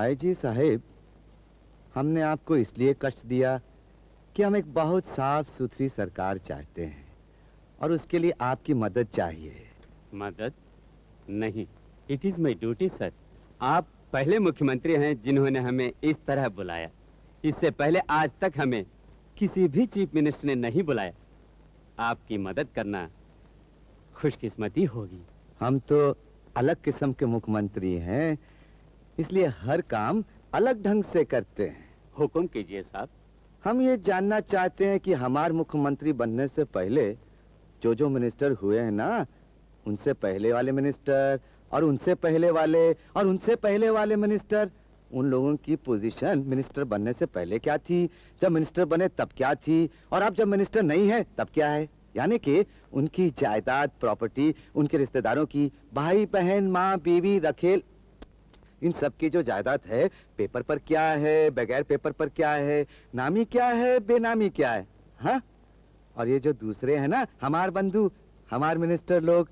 IG साहब, हमने आपको इसलिए कष्ट दिया कि हम एक बहुत साफ सुथरी सरकार चाहते हैं और उसके लिए आपकी मदद चाहिए। मदद नहीं, it is my duty sir. आप पहले मुख्यमंत्री हैं जिन्होंने हमें इस तरह बुलाया। इससे पहले आज तक हमें किसी भी चीफ मिनिस्टर ने नहीं बुलाया। आपकी मदद करना खुशकिस्मती होगी। हम तो अलग किस्म के मुख्यमंत्री हैं, इसलिए हर काम अलग ढंग से करते हैं। हुक्म कीजिए साहब। हम ये जानना चाहते हैं कि हमारे मुख्यमंत्री बनने से पहले जो मिनिस्टर हुए हैं ना, उनसे पहले वाले मिनिस्टर और उनसे पहले वाले और उनसे पहले वाले मिनिस्टर, उन लोगों की पोजीशन मिनिस्टर बनने से पहले क्या थी, जब मिनिस्टर बने तब क्या थी, और अब जब मिनिस्टर नहीं है तब क्या है। यानी कि उनकी जायदाद, प्रॉपर्टी, उनके रिश्तेदारों की, भाई बहन, माँ बीवी, रखेल, इन सब की जो जायदाद है, पेपर पर क्या है, बगैर पेपर पर क्या है, नामी क्या है, बेनामी क्या है। हाँ, और ये जो दूसरे हैं ना, हमारे बंधु, हमारे मिनिस्टर लोग,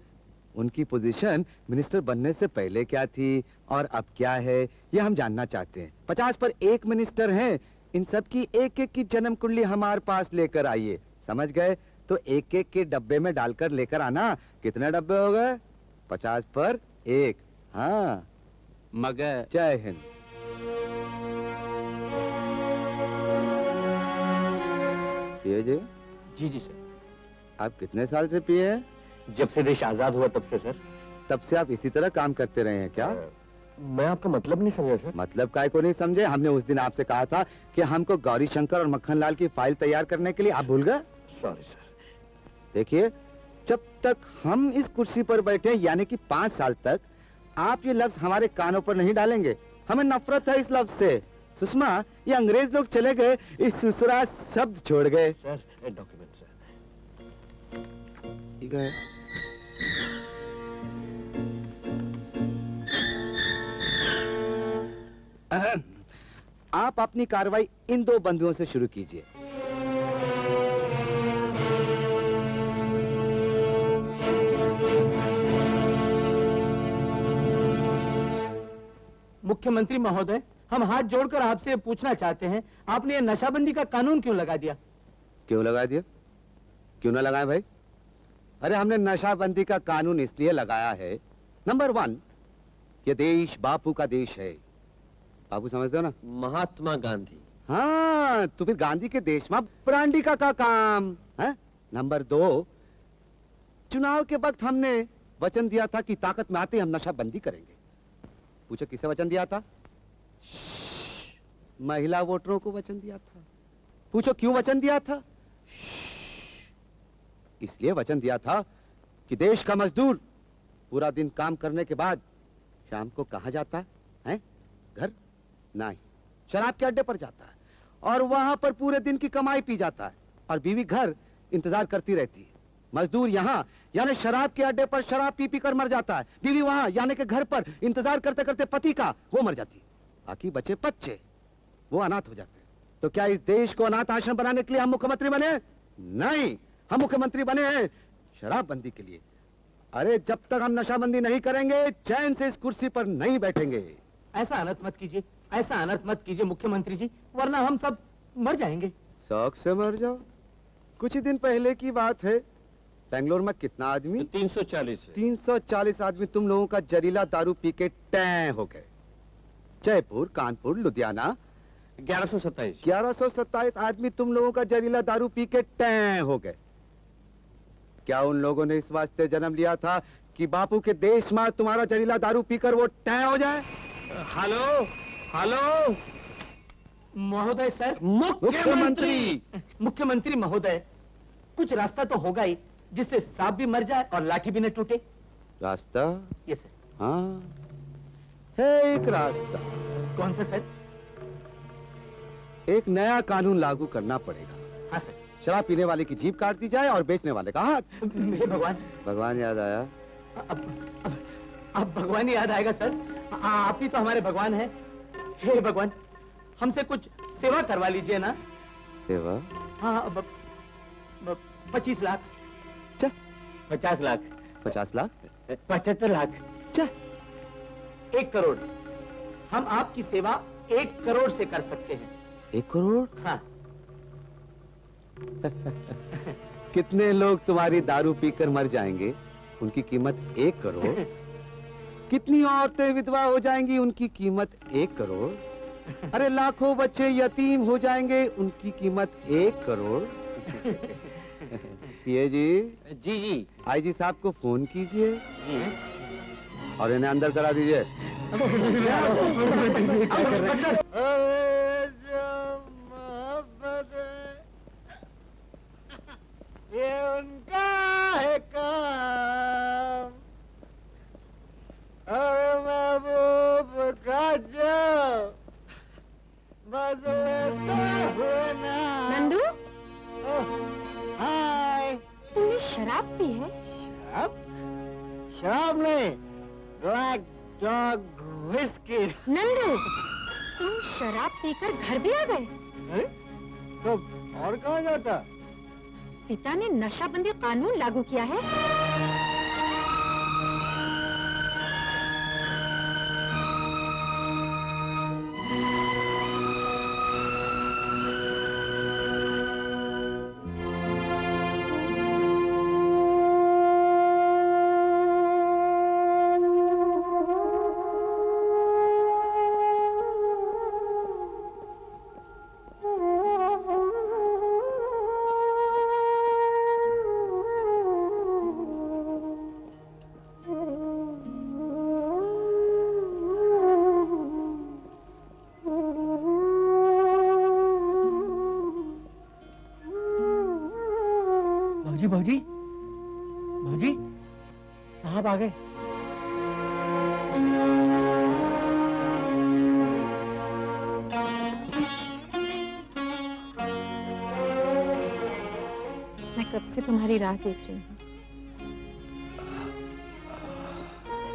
उनकी पोजीशन मिनिस्टर बनने से पहले क्या थी और अब क्या है, ये हम जानना चाहते हैं। 50 पर 1 मिनिस्टर हैं, इन सब की एक एक की जन्म कुंडली हमारे पास लेकर आइए। समझ गए? तो एक एक के डब्बे में डालकर लेकर आना। कितने डब्बे हो गए? 50 पर 1। हाँ, मगर जय हिंद। पिए जी जी सर। आप कितने साल से पिए हैं? जब से देश आजाद हुआ तब से सर। तब से आप इसी तरह काम करते रहे हैं क्या? मैं आपका मतलब नहीं समझा सर। मतलब काय को नहीं समझे? हमने उस दिन आपसे कहा था कि हमको गौरी शंकर और मक्खन लाल की फाइल तैयार करने के लिए, आप भूल गए? Sorry sir. देखिए, जब तक हम इस कुर्सी पर बैठे, यानी कि 5 साल तक, आप ये लफ्ज हमारे कानों पर नहीं डालेंगे। हमें नफरत है इस लफ्ज से। सुषमा, ये अंग्रेज लोग चले गए, इस सुसरा शब्द छोड़ गए। Sir, document sir. ठीक है। आप अपनी कार्रवाई इन 2 बंधुओं से शुरू कीजिए। मुख्यमंत्री महोदय, हम हाथ जोड़कर आपसे पूछना चाहते हैं, आपने ये नशाबंदी का कानून क्यों लगा दिया? क्यों लगा दिया? क्यों ना लगाए भाई? अरे हमने नशाबंदी का कानून इसलिए लगाया है, नंबर 1, ये देश बापू का देश है। बापू समझते हो ना? महात्मा गांधी। हाँ, तो फिर गांधी के देश में ब्रांडी का काम है। नंबर 2, चुनाव के वक्त हमने वचन दिया था कि ताकत में आते ही हम नशाबंदी करेंगे। पूछो किसे वचन दिया था? महिला वोटरों को वचन दिया था। पूछो क्यों वचन दिया था? इसलिए वचन दिया था कि देश का मजदूर पूरा दिन काम करने के बाद शाम को कहां जाता है? घर? नहीं, शराब के अड्डे पर जाता है और वहां पर पूरे दिन की कमाई पी जाता है और बीवी घर इंतजार करती रहती है। मजदूर यहाँ यानी शराब के अड्डे पर शराब पी पी कर मर जाता है, बीवी वहां यानी के घर पर इंतजार करते करते पति का वो मर जाती है, बाकी बचे बच्चे वो अनाथ हो जाते हैं। तो क्या इस देश को अनाथ आश्रम बनाने के लिए हम मुख्यमंत्री बने? नहीं, हम मुख्यमंत्री बने हैं शराबबंदी के लिए। अरे जब तक हम नशाबंदी नहीं करेंगे, चैन से इस कुर्सी पर नहीं बैठेंगे। ऐसा अनर्थ मत कीजिए, ऐसा अनर्थ मत कीजिए मुख्यमंत्री जी, वरना हम सब मर जाएंगे। शौक से मर जाओ? कुछ ही दिन पहले की बात है, बेंगलोर में कितना आदमी? 340। 340 आदमी तुम लोगों का जहरीला दारू पी के टैं हो गए। जयपुर, कानपुर, लुधियाना 1127। 1127 आदमी तुम लोगों का जहरीला दारू पी के टैं हो गए। क्या उन लोगों ने इस वास्ते जन्म लिया था कि बापू के देश में तुम्हारा जहरीला दारू पीकर वो टैं हो जाए? हेलो हेलो महोदय सर, मुख्यमंत्री मुख्यमंत्री महोदय, कुछ रास्ता तो होगा ही जिससे सांप भी मर जाए और लाठी भी न टूटे। रास्ता? ये सर। हाँ है एक रास्ता। कौन सा सर? एक नया कानून लागू करना पड़ेगा। हाँ सर। शराब पीने वाले की जीभ काट दी जाए और बेचने वाले का हाथ। हे भगवान। भगवान याद आया? अब भगवान ही याद आएगा सर, आप ही तो हमारे भगवान हैं। हे भगवान, हमसे कुछ सेवा करवा लीजिए ना। सेवा? हाँ, 25 लाख। 50 लाख। 50 लाख? 75 लाख। 1 करोड़। हम आपकी सेवा 1 करोड़ से कर सकते हैं। 1 करोड़? हाँ। कितने लोग तुम्हारी दारू पीकर मर जाएंगे, उनकी कीमत 1 करोड़? कितनी औरतें विधवा हो जाएंगी, उनकी कीमत 1 करोड़? अरे लाखों बच्चे यतीम हो जाएंगे, उनकी कीमत 1 करोड़? पीए जी, जी आईजी साहब को फोन कीजिए जी। और इन्हें अंदर करा दीजिए। ये उनका है काम, और महबूब का जो बदलता हुआ नाम। नंदू, हाय। तुमने शराब पी है? शराब? शराब नहीं, ब्लैक डॉग विस्की। नंदू, तुम शराब पीकर घर भी आ गए? तो और कहाँ जाता? पिता ने नशाबंदी कानून लागू किया है। भौजी, भौजी, साहब आ गए। मैं कब से तुम्हारी राह देख रही हूँ।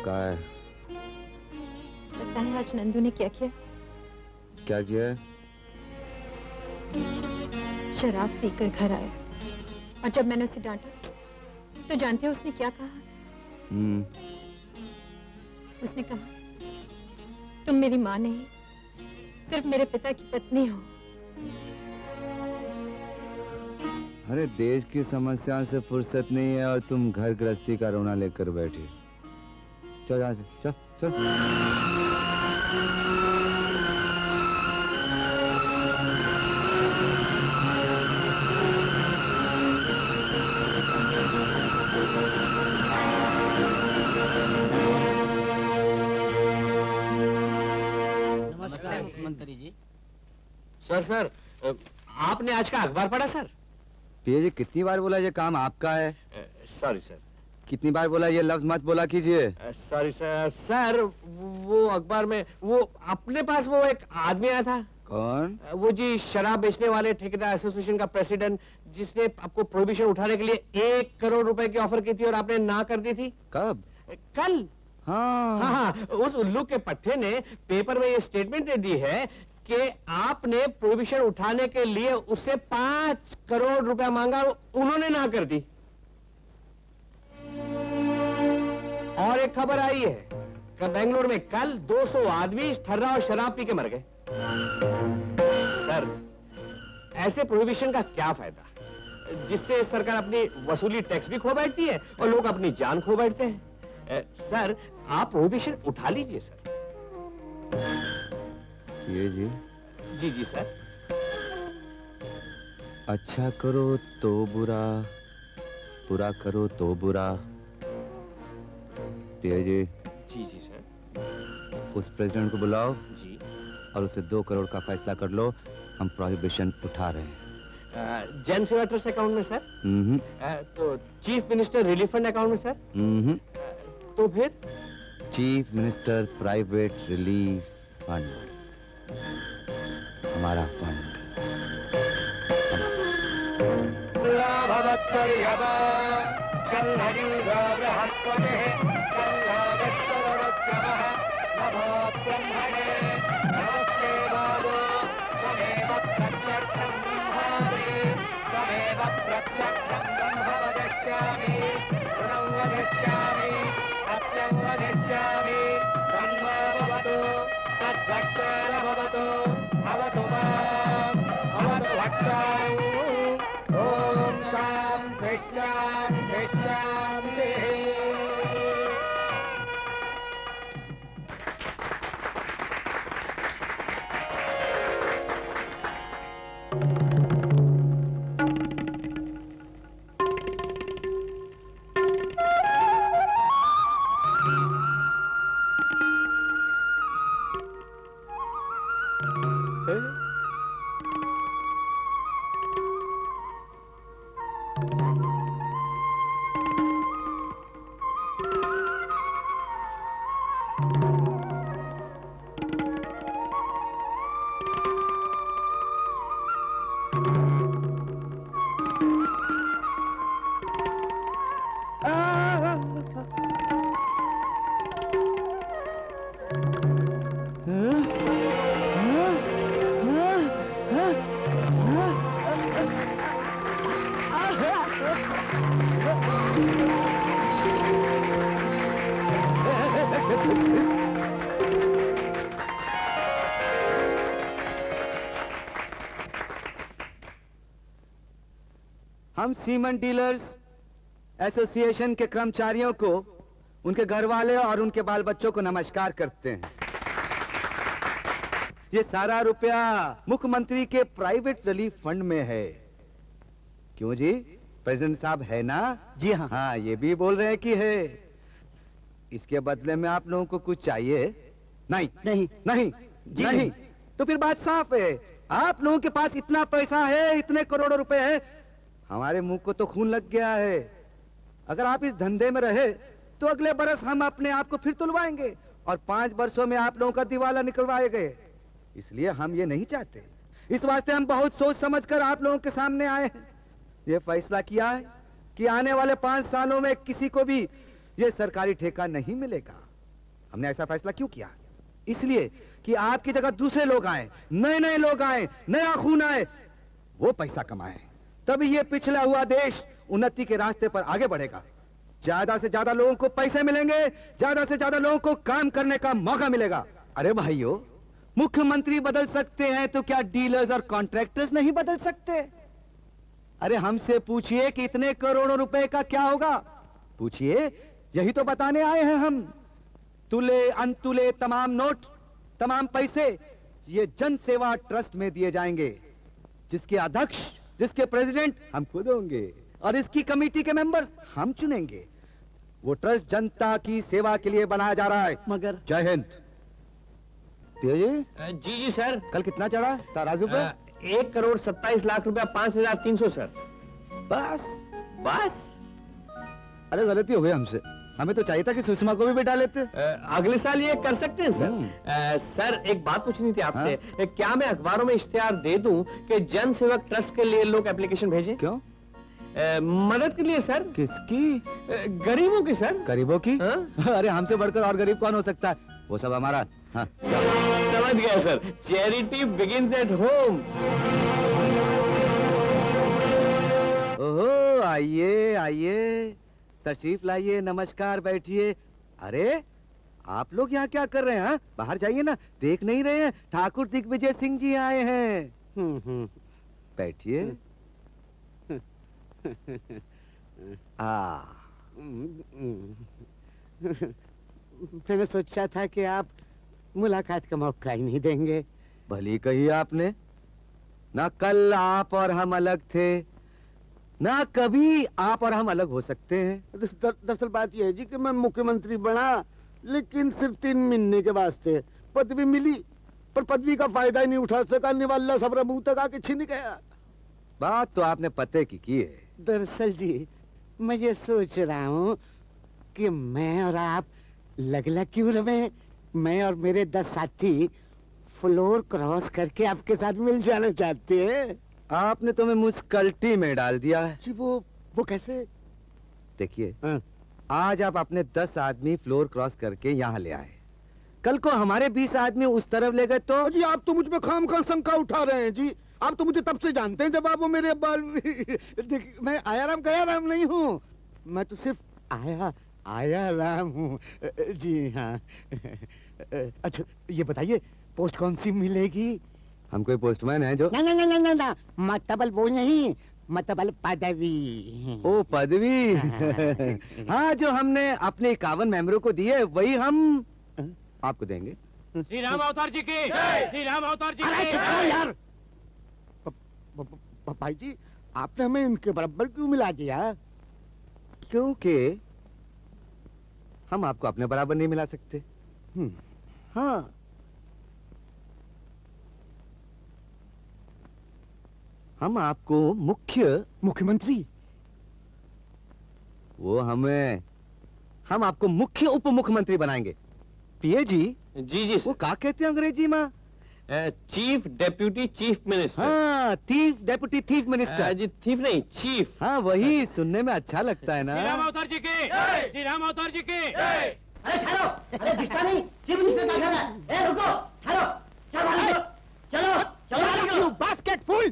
क्या है? पता है आज नंदू ने क्या किया? क्या किया है? शराब पीकर घर आया और जब मैंने उसे डांटा तो जानते हो उसने क्या कहा? उसने कहा तुम मेरी माँ नहीं, सिर्फ मेरे पिता की पत्नी हो। अरे देश की समस्याओं से फुर्सत नहीं है और तुम घर गृहस्थी का रोना लेकर बैठी। चल यहाँ से, चल चल। मुख्यमंत्री जी। सर, आपने आज का अखबार पढ़ा सर? पीए जी, कितनी बार बोला ये काम आपका है? Sorry sir. कितनी बार बोला ये लफ्ज मत बोला कीजिए। Sorry sir. सर वो अखबार में वो अपने पास वो एक आदमी आया था। कौन? वो जी शराब बेचने वाले ठेकेदार एसोसिएशन का प्रेसिडेंट, जिसने आपको प्रोहिबिशन उठाने के लिए 1 करोड़ रुपए की ऑफर की थी और आपने ना कर दी थी। कब? कल। हाँ हाँ, उस उल्लू के पट्टे ने पेपर में ये स्टेटमेंट दे दी है कि आपने प्रोहिबिशन उठाने के लिए उससे 5 करोड़ रुपया मांगा, उन्होंने ना कर दी। और एक खबर आई है कि बेंगलुरु में कल 200 आदमी ठर्रा और शराब पी के मर गए। सर, ऐसे प्रोहिबिशन का क्या फायदा, जिससे सरकार अपनी वसूली टैक्स भी खो बैठती है और लोग अपनी जान खो बैठते हैं। सर, आप प्रोहिबिशन उठा लीजिए सर। ये जी, जी जी सर। अच्छा करो तो बुरा, बुरा करो तो बुरा। पीए जी, जी जी सर। उस प्रेसिडेंट को बुलाओ जी। और उसे 2 करोड़ का फैसला कर लो। हम प्रोहिबिशन उठा रहे हैं। जन सेवा ट्रस्ट अकाउंट में सर। तो chief minister relief fund account में सर। तो फिर chief minister private relief fund, हमारा फंड। सत्यं वदिष्यामि, तन्मो भवतु, तद् ओम शांति शांति शांति। हम सीमेंट डीलर्स एसोसिएशन के कर्मचारियों को, उनके घर वाले और उनके बाल बच्चों को नमस्कार करते हैं। ये सारा रुपया मुख्यमंत्री के प्राइवेट रिलीफ फंड में है। क्यों जी, प्रेसिडेंट साहब है ना? जी हाँ। हाँ, ये भी बोल रहे हैं कि है। इसके बदले में आप लोगों को कुछ चाहिए? नहीं नहीं। नहीं जी नहीं। नहीं। तो फिर बात साफ है, आप लोगों के पास इतना पैसा है, इतने करोड़ों रुपए है, हमारे मुंह को तो खून लग गया है। अगर आप इस धंधे में रहे तो अगले बरस हम अपने आप को फिर तुलवाएंगे और 5 वर्षों में आप लोगों का दिवाला निकलवाएंगे। इसलिए हम ये नहीं चाहते। इस वास्ते हम बहुत सोच समझकर आप लोगों के सामने आए हैं। ये फैसला किया है कि आने वाले 5 सालों में किसी को भी ये सरकारी ठेका नहीं मिलेगा। हमने ऐसा फैसला क्यों किया? इसलिए कि आपकी जगह दूसरे लोग आए, नए नए लोग आए, नया खून आए, वो पैसा कमाए, तभी ये पिछड़ा हुआ देश उन्नति के रास्ते पर आगे बढ़ेगा। ज्यादा से ज्यादा लोगों को पैसे मिलेंगे, ज्यादा से ज्यादा लोगों को काम करने का मौका मिलेगा। अरे भाइयों, मुख्यमंत्री बदल सकते हैं तो क्या डीलर्स और कॉन्ट्रैक्टर्स नहीं बदल सकते? अरे हमसे पूछिए कि इतने करोड़ों रुपए का क्या होगा, पूछिए, यही तो बताने आए हैं हम। तुले अनतुले तमाम नोट, तमाम पैसे ये जन सेवा ट्रस्ट में दिए जाएंगे, जिसके अध्यक्ष, जिसके प्रेसिडेंट हम खुद होंगे और इसकी कमेटी के मेंबर्स हम चुनेंगे। वो ट्रस्ट जनता की सेवा के लिए बनाया जा रहा है। मगर जय हिंद। जी जी सर। कल कितना चढ़ा तराजू पे? 1,27,00,000 रुपया 5,300 सर। बस बस। अरे गलती हो गई हमसे, हमें तो चाहिए था कि सुषमा को भी बिठा लेते। अगले साल ये कर सकते हैं सर। सर एक बात पूछनी थी आपसे, क्या मैं अखबारों में इश्तिहार दे दूं कि जन सेवक ट्रस्ट के लिए लोग एप्लीकेशन भेजें? क्यों? मदद के लिए सर। किसकी? गरीबों की सर। गरीबों की? हाँ? अरे हमसे बढ़कर और गरीब कौन हो सकता है? वो सब हमारा। हाँ। समझ गया sir, charity begins at home. ओहो, आइए आइए, तशरीफ लाइए, नमस्कार, बैठिए। अरे आप लोग यहाँ क्या कर रहे हैं? बाहर जाइए ना, देख नहीं रहे हैं ठाकुर दिग्विजय सिंह जी आए हैं। बैठिए। मैंने सोचा था कि आप मुलाकात का मौका ही नहीं देंगे। भली कही आपने। ना कल आप और हम अलग थे, ना कभी आप और हम अलग हो सकते हैं। दरअसल बात यह है जी कि मैं मुख्यमंत्री बना, लेकिन सिर्फ 3 महीने के वास्ते। पदवी मिली पर पदवी का फायदा ही नहीं उठा सका, निवाला सबरा मुंह तक आके छिन गया। बात तो आपने पते की है। दरअसल जी, मैं ये सोच रहा हूँ कि मैं और आप लग क्यों रहे। मैं और मेरे 10 साथी फ्लोर क्रॉस करके आपके साथ मिल जाना चाहते हैं। आपने तो मैं मुस्कल्टी में डाल दिया है। जी वो कैसे? देखिए, हाँ। आज आप अपने 10 आदमी फ्लोर क्रॉस करके यहाँ ले आए, कल को हमारे 20 आदमी उस तरफ ले गए तो? जी आप तो मुझ पे खामखा शंका उठा रहे हैं जी। आप तो मुझे तब से जानते हैं जब आप वो मेरे देखिए, मैं आया राम नहीं हूँ, मैं तो सिर्फ आया राम हूँ। जी हाँ। अच्छा ये बताइए, पोस्ट कौन सी मिलेगी? हम कोई पोस्टमैन है जो? ना ना ना ना ना ना, मतबल वो नहीं, मतबल पदवी। ओ पदवी। हाँ, जो हमने अपने 51 मेंबरों को दिए वही हम आपको देंगे। श्री राम अवतार जी की, श्री राम अवतार जी अरे की। चुप करो यार। भाई जी, आपने हमें इनके बराबर क्यों मिला दिया? क्योंकि हम आपको अपने बराबर नहीं मिला सकते। हाँ, हम आपको मुख्यमंत्री? वो हम आपको मुख्य उप मुख्यमंत्री बनाएंगे। पीए जी, जी वो क्या कहते हैं अंग्रेजी में? Chief deputy chief minister. हाँ, थीफ, डेप्यूटी थीफ मिनिस्टर। जी चीफ नहीं, चीफ। हाँ, वही सुनने में अच्छा लगता है ना। श्री राम अवतार जी की, श्री राम अवतार जी की। अरे ठहरो, अरे दिखता नहीं, चीफ मिनिस्टर का घर है। ए रुको, ठहरो, चलो, चलो, You basket full!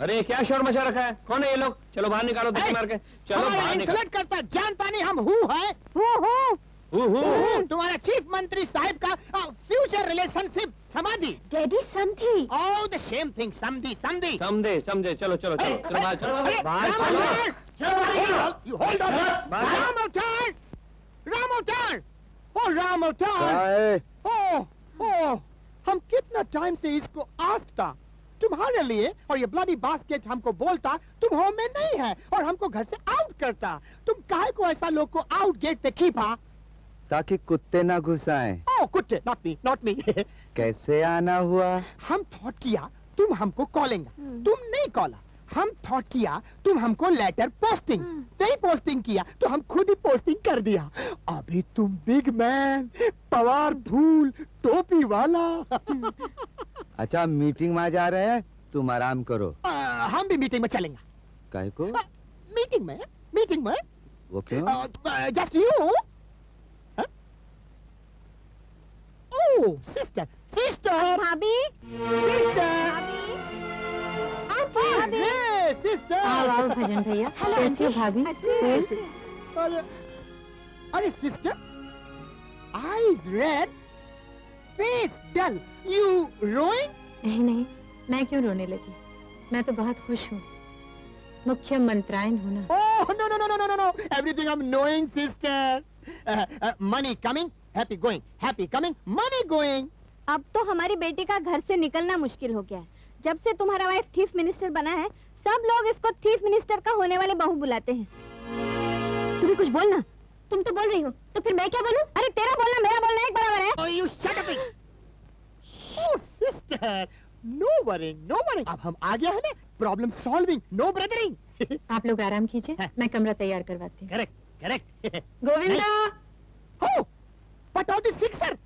अरे क्या शोर मचा रखा है? कौन है ये लोग? चलो बाहर निकालो, धक्के मार के। चलो बाहर निकालो। इंसल्ट करता है, जानता नहीं हम हु है? तुम्हारा चीफ मंत्री साहब का फ्यूचर रिलेशनशिप समाधि। डैडी समझी। Oh, the same thing, समझी। समझे समझे, चलो चलो चलो चलो बाहर चलो, बाहर चलो। You hold on! राम अवतार! राम अवतार! ओ राम अवतार! काय? ओह, हम कितना टाइम से इसको आस्कता तुम्हारे लिए, और ये ब्लडी बास्केट हमको बोलता तुम होम में नहीं है और हमको घर से आउट करता। तुम काहे को ऐसा लोग को आउट गेट पे खींचा? ताकि कुत्ते ना घुसाएं। ओह कुत्ते, नॉट मी। कैसे आना हुआ? हम थॉट किया तुम हमको कॉलेंगे, तुम नहीं कॉला। हम थॉट किया तुम हमको लेटर पोस्टिंग, नहीं पोस्टिंग किया तो हम खुद ही पोस्टिंग कर दिया। अभी तुम बिग मैन, पवार फूल, टोपी वाला। अच्छा, मीटिंग में जा रहे हैं, तुम आराम करो। हम भी मीटिंग में चलेंगे। काहे को? मीटिंग में वो क्यों? Just you. ओह सिस्टर भाभी, सिस्टर सिस्टर। आओ भजन भैया। कैसी हो भाभी? अरे sister, eyes red, face dull, you rowing? नहीं, मैं क्यों रोने लगी? मैं तो बहुत खुश हूँ। मुख्य मंत्रायन हूँ ना। Oh no, everything I'm knowing sister. Money coming, happy going, happy coming, money going. अब तो हमारी बेटी का घर से निकलना मुश्किल हो गया है। जब से तुम्हारा वाइफ चीफ मिनिस्टर बना है, सब लोग इसको चीफ मिनिस्टर का होने वाले बहू बुलाते हैं। तू भी कुछ बोलना। तुम तो बोल रही हो, तो फिर मैं क्या बोलूं? अरे तेरा बोलना मेरा बोलना एक बराबर है। Oh, you shut up. Oh sister, no worrying. अब हम आ गया है ना, problem solving, no brothering. आप लोग आराम कीजिए, मैं कमरा तैयार करवाती हूँ। Correct. Govinda, Oh, but all the sixer,